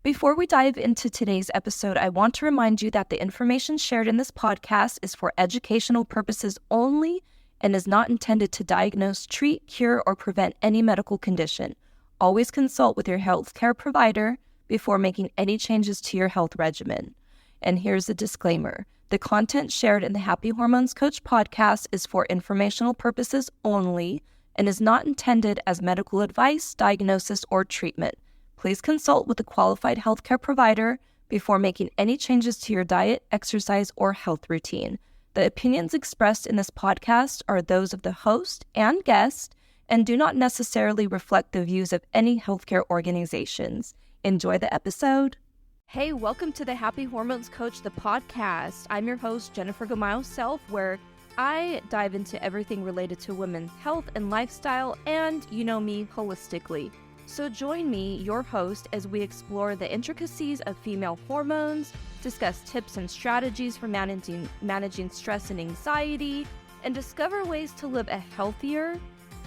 Before we dive into today's episode, I want to remind you that the information shared in this podcast is for educational purposes only and is not intended to diagnose, treat, cure, or prevent any medical condition. Always consult with your healthcare provider before making any changes to your health regimen. And here's a disclaimer. The content shared in the Happy Hormones Coach podcast is for informational purposes only and is not intended as medical advice, diagnosis, or treatment. Please consult with a qualified healthcare provider before making any changes to your diet, exercise, or health routine. The opinions expressed in this podcast are those of the host and guest and do not necessarily reflect the views of any healthcare organizations. Enjoy the episode. Hey, welcome to the Happy Hormones Coach, the podcast. I'm your host, Jennifer Gamayo Self, where I dive into everything related to women's health and lifestyle and, you know me, holistically. So join me, your host, as we explore the intricacies of female hormones, discuss tips and strategies for managing stress and anxiety, and discover ways to live a healthier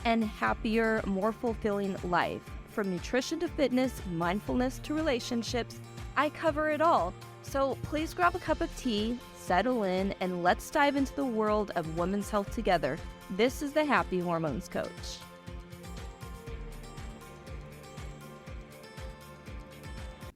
and happier, more fulfilling life. From nutrition to fitness, mindfulness to relationships, I cover it all. So please grab a cup of tea, settle in, and let's dive into the world of women's health together. This is the Happy Hormones Coach.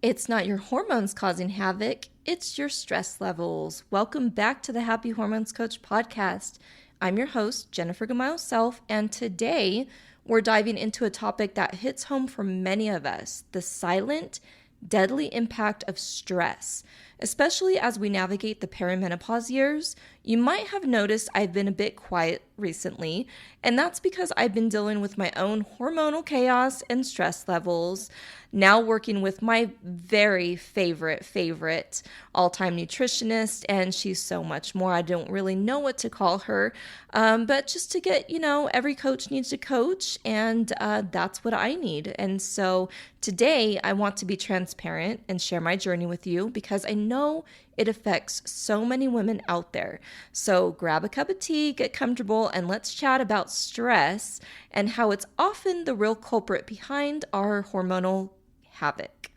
It's not your hormones causing havoc, it's your stress levels. Welcome back to the Happy Hormones Coach podcast. I'm your host, Jennifer Gamayo Self, and today we're diving into a topic that hits home for many of us, the silent, deadly impact of stress. Especially as we navigate the perimenopause years, you might have noticed I've been a bit quiet recently, and that's because I've been dealing with my own hormonal chaos and stress levels, now working with my very favorite all-time nutritionist, and she's so much more. I don't really know what to call her, but just to get, every coach needs a coach, and that's what I need. And so today I want to be transparent and share my journey with you because I know it affects so many women out there. So grab a cup of tea, get comfortable, and let's chat about stress and how it's often the real culprit behind our hormonal havoc.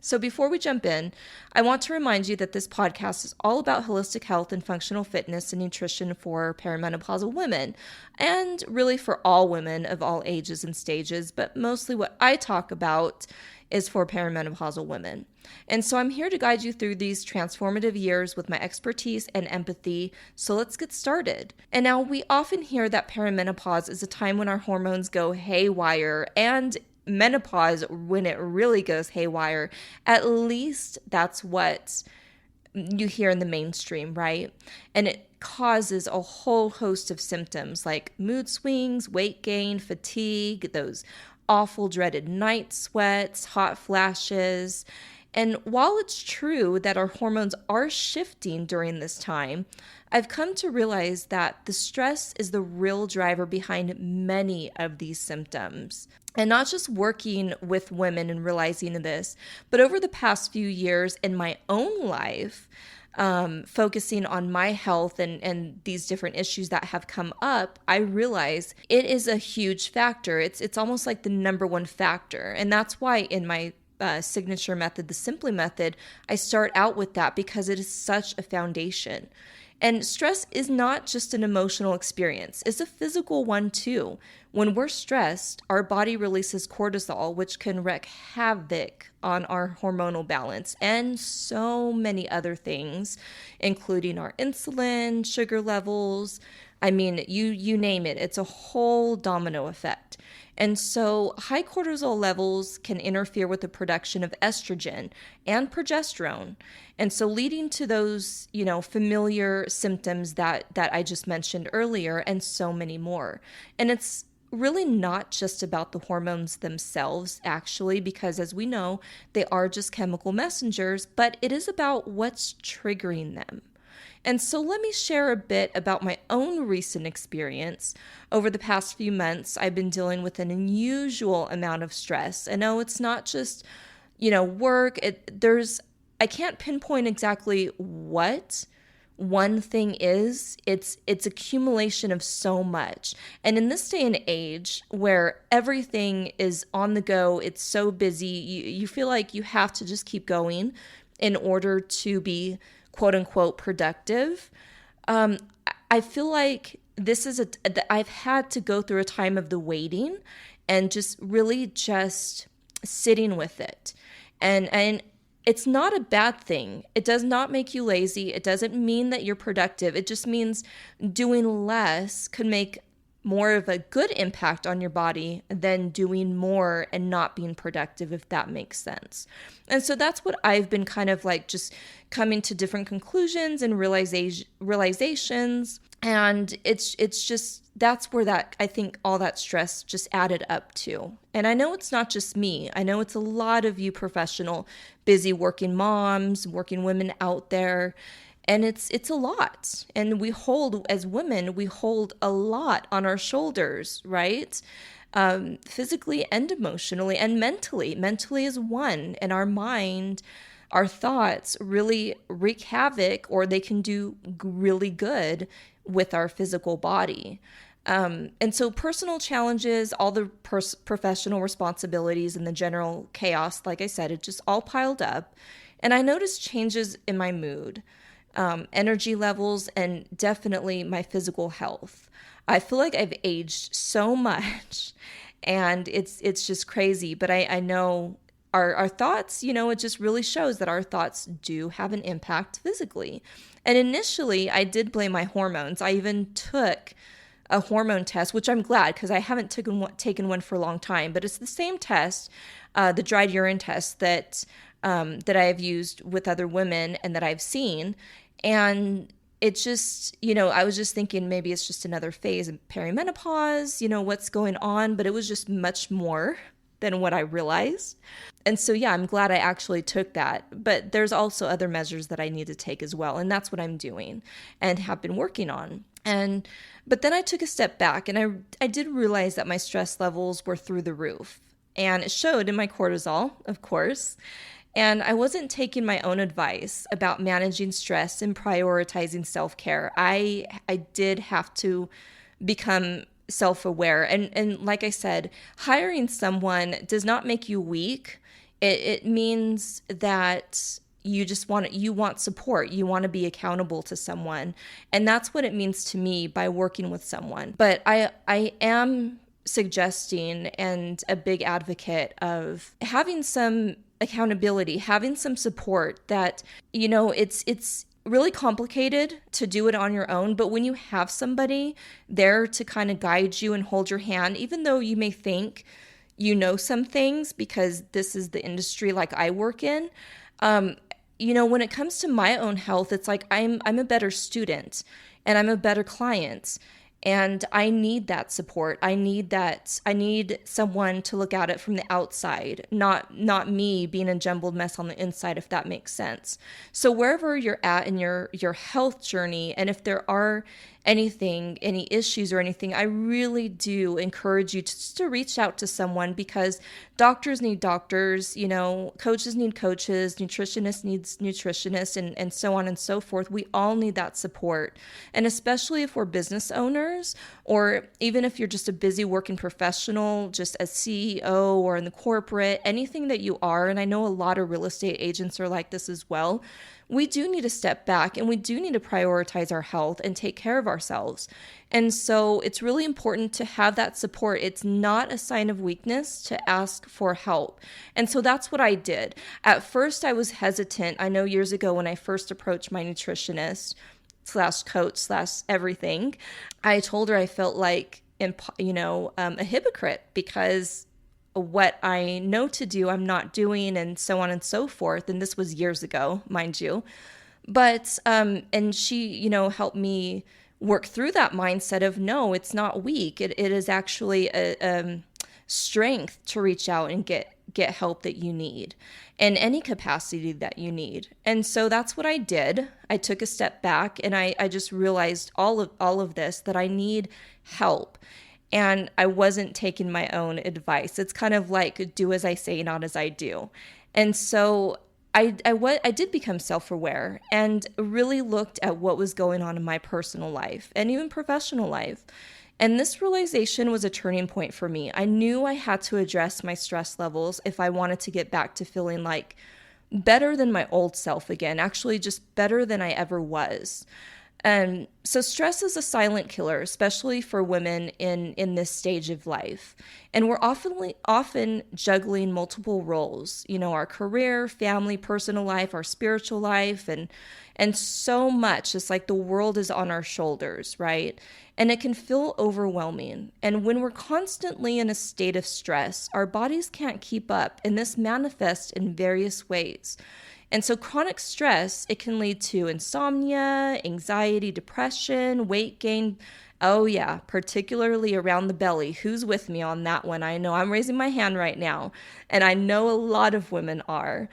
So before we jump in, I want to remind you that this podcast is all about holistic health and functional fitness and nutrition for perimenopausal women, and really for all women of all ages and stages, but mostly what I talk about is for perimenopausal women. And so I'm here to guide you through these transformative years with my expertise and empathy. So let's get started. And now we often hear that perimenopause is a time when our hormones go haywire, and menopause when it really goes haywire. At least that's what you hear in the mainstream, right? And it causes a whole host of symptoms like mood swings, weight gain, fatigue, those awful dreaded night sweats, hot flashes. And while it's true that our hormones are shifting during this time, I've come to realize that the stress is the real driver behind many of these symptoms. And not just working with women and realizing this, but over the past few years in my own life, focusing on my health and these different issues that have come up, I realize it is a huge factor. It's almost like the number one factor. And that's why in my signature method, the Simply method, I start out with that because it is such a foundation. And stress is not just an emotional experience, it's a physical one too. When we're stressed, our body releases cortisol, which can wreak havoc on our hormonal balance and so many other things, including our insulin, sugar levels. I mean, you name it, it's a whole domino effect. And so high cortisol levels can interfere with the production of estrogen and progesterone. And so leading to those, familiar symptoms that I just mentioned earlier and so many more. And it's really not just about the hormones themselves, actually, because as we know, they are just chemical messengers, but it is about what's triggering them. And so let me share a bit about my own recent experience. Over the past few months, I've been dealing with an unusual amount of stress. I know it's not just, work. I can't pinpoint exactly what one thing is. It's accumulation of so much. And in this day and age where everything is on the go, it's so busy, you feel like you have to just keep going in order to be quote unquote productive. I feel like this is I've had to go through a time of the waiting and just really just sitting with it. And it's not a bad thing. It does not make you lazy. It doesn't mean that you're productive. It just means doing less could make more of a good impact on your body than doing more and not being productive, if that makes sense. And so that's what I've been kind of like just coming to different conclusions and realizations. And it's just, that's where that, I think all that stress just added up to. And I know it's not just me. I know it's a lot of you professional, busy working moms, working women out there. And it's a lot. And as women, we hold a lot on our shoulders, right? Physically and emotionally and mentally. Mentally is one. And our mind, our thoughts really wreak havoc, or they can do really good with our physical body. And so personal challenges, all the professional responsibilities and the general chaos, like I said, it just all piled up. And I noticed changes in my mood, energy levels, and definitely my physical health. I feel like I've aged so much, and it's just crazy. But I know our thoughts, it just really shows that our thoughts do have an impact physically. And initially, I did blame my hormones. I even took a hormone test, which I'm glad, because I haven't taken one for a long time. But it's the same test, the dried urine test that I have used with other women and that I've seen. And it's just, I was just thinking maybe it's just another phase of perimenopause, what's going on, but it was just much more than what I realized. And so, yeah, I'm glad I actually took that. But there's also other measures that I need to take as well. And that's what I'm doing and have been working on. But then I took a step back, and I did realize that my stress levels were through the roof. And it showed in my cortisol, of course. And I wasn't taking my own advice about managing stress and prioritizing self-care. I did have to become self-aware. And like I said, hiring someone does not make you weak. It means that you want support. You want to be accountable to someone. And that's what it means to me by working with someone. But I am suggesting and a big advocate of having some accountability, having some support that, it's really complicated to do it on your own. But when you have somebody there to kind of guide you and hold your hand, even though you may think you know some things because this is the industry like I work in, when it comes to my own health, it's like I'm a better student and I'm a better client. And I need that support. I need someone to look at it from the outside, not me being a jumbled mess on the inside, if that makes sense. So wherever you're at in your health journey, and if there are any issues or anything, I really do encourage you to reach out to someone, because doctors need doctors, coaches need coaches, nutritionists needs nutritionists, and so on and so forth. We all need that support. And especially if we're business owners, or even if you're just a busy working professional, just a CEO or in the corporate, anything that you are, and I know a lot of real estate agents are like this as well, we do need to step back and we do need to prioritize our health and take care of ourselves. And so it's really important to have that support. It's not a sign of weakness to ask for help. And so that's what I did. At first, I was hesitant. I know years ago when I first approached my nutritionist / coach / everything, I told her I felt like, a hypocrite, because what I know to do, I'm not doing, and so on and so forth. And this was years ago, mind you. But, and she, helped me work through that mindset of, no, it's not weak. It is actually a strength to reach out and get help that you need in any capacity that you need. And so that's what I did. I took a step back, and I just realized all of this, that I need help. And I wasn't taking my own advice. It's kind of like do as I say, not as I do. And so I did become self-aware and really looked at what was going on in my personal life and even professional life. And this realization was a turning point for me. I knew I had to address my stress levels if I wanted to get back to feeling like better than my old self again, actually just better than I ever was. And so stress is a silent killer, especially for women in this stage of life. And we're often juggling multiple roles, our career, family, personal life, our spiritual life, and so much. It's like the world is on our shoulders, right? And it can feel overwhelming. And when we're constantly in a state of stress, our bodies can't keep up, and this manifests in various ways. And so chronic stress, it can lead to insomnia, anxiety, depression, weight gain. Oh yeah, particularly around the belly. Who's with me on that one? I know I'm raising my hand right now, and I know a lot of women are.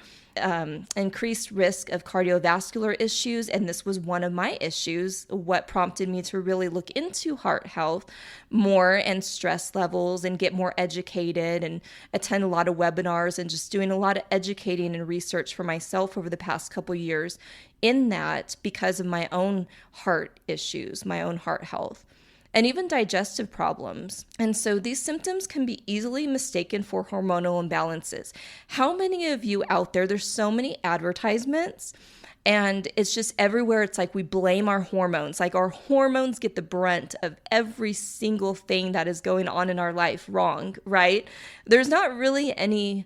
Increased risk of cardiovascular issues, and this was one of my issues, what prompted me to really look into heart health more and stress levels and get more educated and attend a lot of webinars and just doing a lot of educating and research for myself over the past couple years in that because of my own heart issues, my own heart health, and even digestive problems. And so these symptoms can be easily mistaken for hormonal imbalances. How many of you out there, there's so many advertisements and it's just everywhere. It's like we blame our hormones, like our hormones get the brunt of every single thing that is going on in our life wrong, right? There's not really any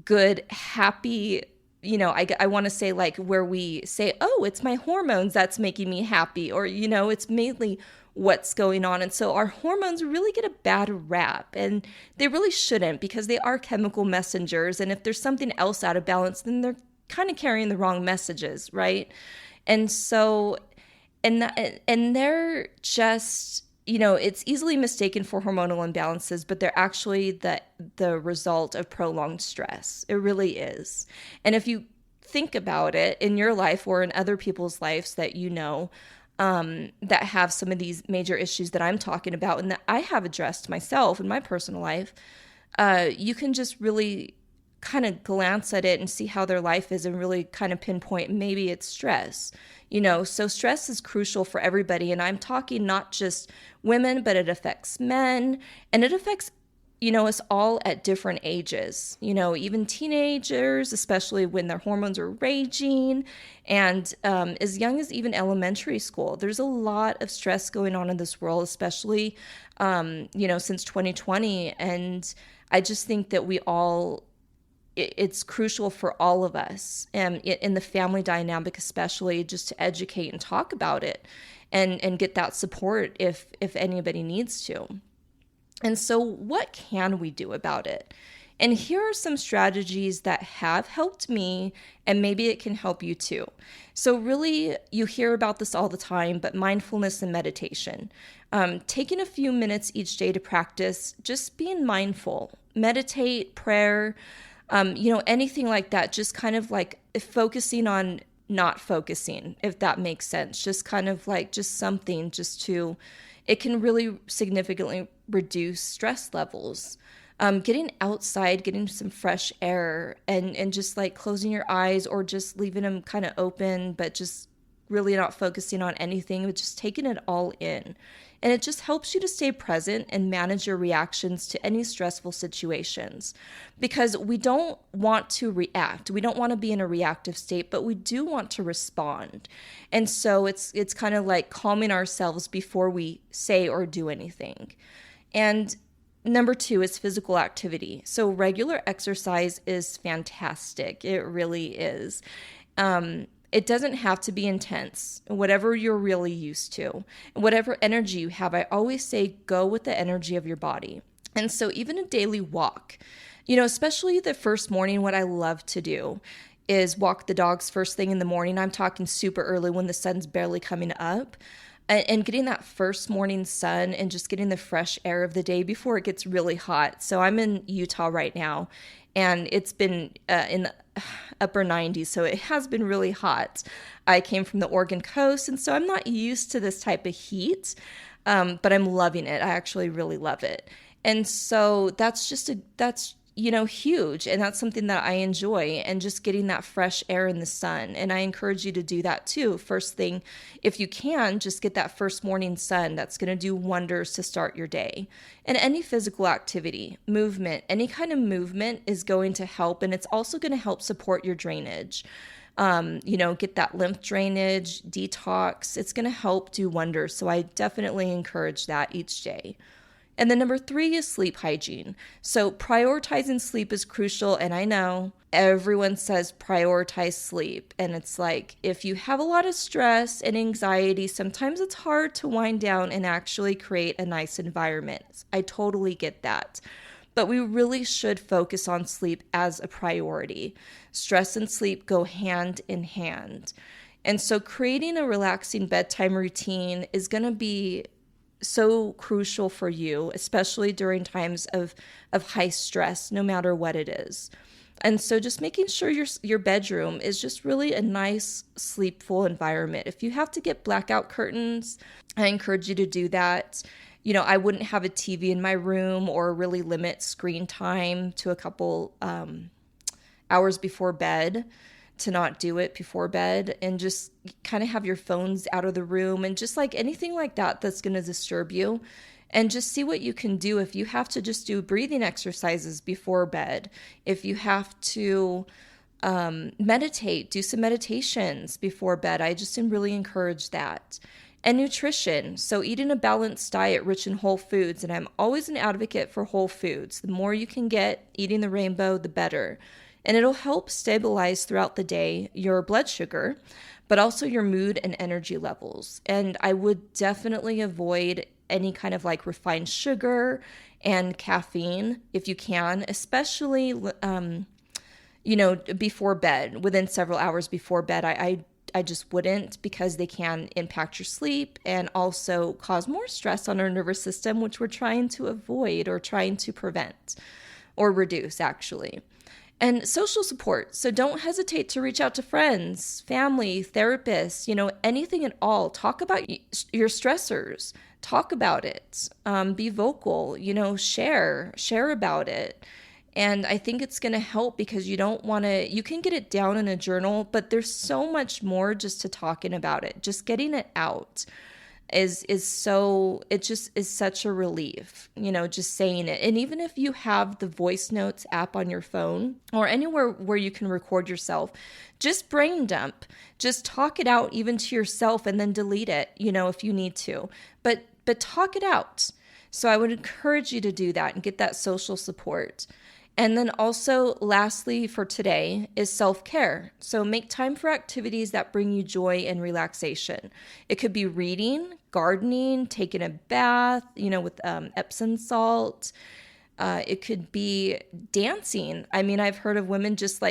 good, happy, I want to say like where we say, oh, it's my hormones that's making me happy, or, it's mainly what's going on. And so our hormones really get a bad rap, and they really shouldn't, because they are chemical messengers. And if there's something else out of balance, then they're kind of carrying the wrong messages, right? And so, and they're just, it's easily mistaken for hormonal imbalances, but they're actually the result of prolonged stress. It really is. And if you think about it in your life or in other people's lives that that have some of these major issues that I'm talking about and that I have addressed myself in my personal life, you can just really kind of glance at it and see how their life is and really kind of pinpoint maybe it's stress. So stress is crucial for everybody. And I'm talking not just women, but it affects men, and it affects us all at different ages, even teenagers, especially when their hormones are raging, and as young as even elementary school. There's a lot of stress going on in this world, especially, since 2020. And I just think that it's crucial for all of us, and in the family dynamic especially, just to educate and talk about it and get that support if anybody needs to. And so what can we do about it? And here are some strategies that have helped me, and maybe it can help you too. So really, you hear about this all the time, but mindfulness and meditation. Taking a few minutes each day to practice just being mindful, meditate, prayer, anything like that, just kind of like focusing on not focusing, if that makes sense. Just kind of like just something it can really significantly reduce stress levels. Getting outside, getting some fresh air, and just like closing your eyes or just leaving them kind of open, but just really not focusing on anything, but just taking it all in. And it just helps you to stay present and manage your reactions to any stressful situations, because we don't want to react. We don't want to be in a reactive state, but we do want to respond. And so it's kind of like calming ourselves before we say or do anything. And number 2 is physical activity. So regular exercise is fantastic. It really is. It doesn't have to be intense, whatever you're really used to. Whatever energy you have, I always say go with the energy of your body. And so even a daily walk, especially the first morning, what I love to do is walk the dogs first thing in the morning. I'm talking super early when the sun's barely coming up. And getting that first morning sun and just getting the fresh air of the day before it gets really hot. So I'm in Utah right now, and it's been in the upper 90s, so it has been really hot. I came from the Oregon coast, and so I'm not used to this type of heat, but I'm loving it. I actually really love it. And so that's huge. And that's something that I enjoy, and just getting that fresh air in the sun. And I encourage you to do that too. First thing, if you can, just get that first morning sun. That's going to do wonders to start your day. And any physical activity, movement, any kind of movement is going to help. And it's also going to help support your drainage. Get that lymph drainage, detox. It's going to help do wonders. So I definitely encourage that each day. And then number 3 is sleep hygiene. So prioritizing sleep is crucial. And I know everyone says prioritize sleep. And it's like, if you have a lot of stress and anxiety, sometimes it's hard to wind down and actually create a nice environment. I totally get that. But we really should focus on sleep as a priority. Stress and sleep go hand in hand. And so creating a relaxing bedtime routine is going to be so crucial for you, especially during times of high stress, no matter what it is. And so just making sure your bedroom is just really a nice, sleepful environment. If you have to get blackout curtains, I encourage you to do that. I wouldn't have a TV in my room, or really limit screen time to a couple hours before bed, to not do it before bed, and just kind of have your phones out of the room, and just like anything like that that's going to disturb you. And just see what you can do. If you have to just do breathing exercises before bed, if you have to meditate, do some meditations before bed. I just really encourage that. And nutrition. So eating a balanced diet rich in whole foods. And I'm always an advocate for whole foods. The more you can get eating the rainbow, the better. And it'll help stabilize throughout the day your blood sugar, but also your mood and energy levels. And I would definitely avoid any kind of like refined sugar and caffeine if you can, especially, before bed, within several hours before bed. I just wouldn't, because they can impact your sleep and also cause more stress on our nervous system, which we're trying to avoid, or trying to prevent or reduce, actually. And social support. So don't hesitate to reach out to friends, family, therapists, anything at all. Talk about your stressors. Talk about it. Be vocal, share about it. And I think it's going to help, because you can get it down in a journal, but there's so much more just to talking about it. Just getting it out is such a relief, just saying it. And even if you have the voice notes app on your phone, or anywhere where you can record yourself, just brain dump, just talk it out even to yourself, and then delete it, if you need to, but talk it out. So I would encourage you to do that and get that social support. And then also, lastly for today, is self-care. So make time for activities that bring you joy and relaxation. It could be reading, gardening, taking a bath, with Epsom salt. It could be dancing. I mean, I've heard of women just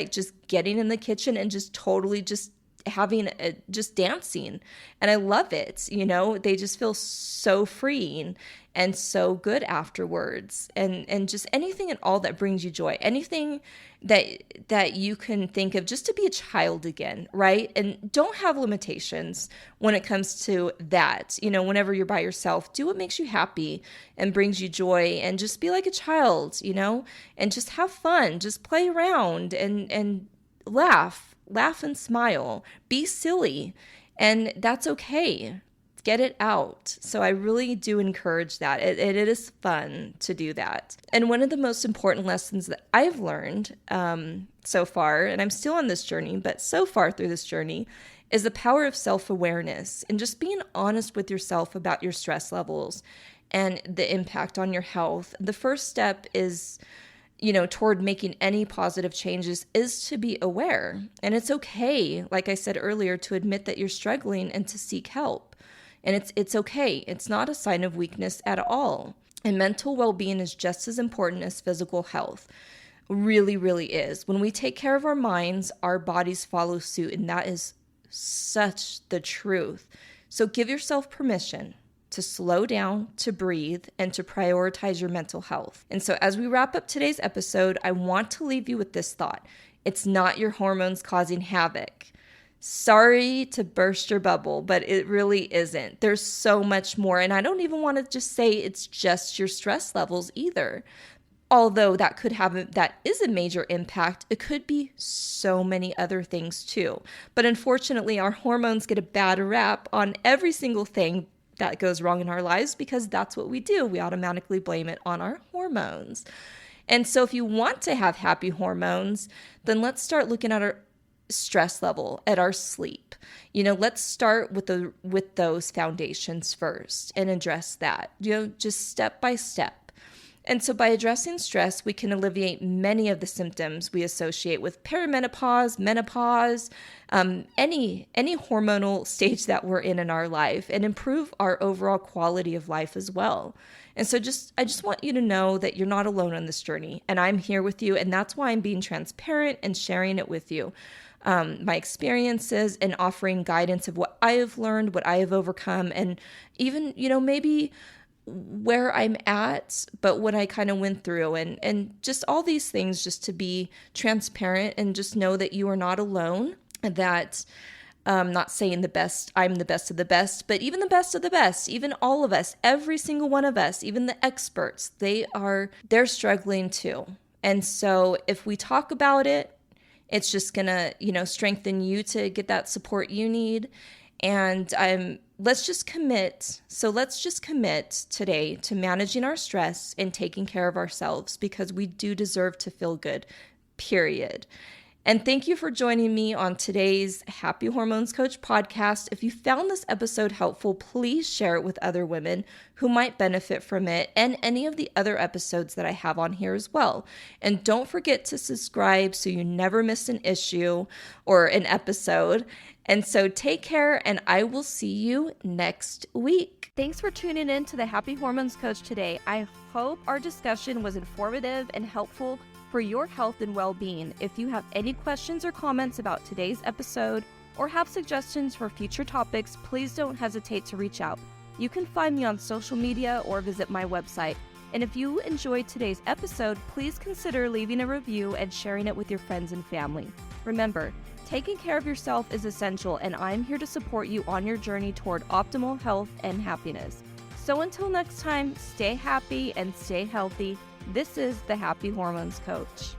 getting in the kitchen and just totally just having just dancing. And I love it. They just feel so freeing and so good afterwards. And just anything at all that brings you joy, anything that you can think of, just to be a child again, right? And don't have limitations when it comes to that. Whenever you're by yourself, do what makes you happy and brings you joy, and just be like a child, and just have fun, just play around and laugh and smile, be silly, and that's okay. Get it out. So I really do encourage that. It is fun to do that. And one of the most important lessons that I've learned so far, and I'm still on this journey, but so far through this journey, is the power of self-awareness and just being honest with yourself about your stress levels and the impact on your health. The first step is, toward making any positive changes, is to be aware. And it's okay, like I said earlier, to admit that you're struggling and to seek help. And it's okay. It's not a sign of weakness at all. And mental well-being is just as important as physical health. Really, really is. When we take care of our minds, our bodies follow suit. And that is such the truth. So give yourself permission to slow down, to breathe, and to prioritize your mental health. And so as we wrap up today's episode, I want to leave you with this thought. It's not your hormones causing havoc. Sorry to burst your bubble, but it really isn't. There's so much more. And I don't even want to just say it's just your stress levels either. although that is a major impact, it could be so many other things too. But unfortunately, our hormones get a bad rap on every single thing that goes wrong in our lives because that's what we do. We automatically blame it on our hormones. And so if you want to have happy hormones, then let's start looking at our stress level, at our sleep. Let's start with those foundations first and address that, just step by step. And so by addressing stress, we can alleviate many of the symptoms we associate with perimenopause, menopause, any hormonal stage that we're in our life, and improve our overall quality of life as well. And so I just want you to know that you're not alone on this journey, and I'm here with you, and that's why I'm being transparent and sharing it with you. My experiences and offering guidance of what I have learned, what I have overcome, and even, maybe where I'm at, but what I kind of went through, and just all these things, just to be transparent and just know that you are not alone, that not saying I'm the best of the best, but even the best of the best, even all of us, every single one of us, even the experts, they're struggling too. And so if we talk about it, it's just gonna, strengthen you to get that support you need. And let's just commit today to managing our stress and taking care of ourselves, because we do deserve to feel good, period. And thank you for joining me on today's Happy Hormones Coach podcast. If you found this episode helpful, please share it with other women who might benefit from it, and any of the other episodes that I have on here as well. And don't forget to subscribe so you never miss an issue or an episode. And so take care, and I will see you next week. Thanks for tuning in to the Happy Hormones Coach today. I hope our discussion was informative and helpful for your health and well-being. If you have any questions or comments about today's episode or have suggestions for future topics, please don't hesitate to reach out. You can find me on social media or visit my website. And if you enjoyed today's episode, please consider leaving a review and sharing it with your friends and family. Remember, taking care of yourself is essential, and I'm here to support you on your journey toward optimal health and happiness. So until next time, stay happy and stay healthy. This is the Happy Hormones Coach.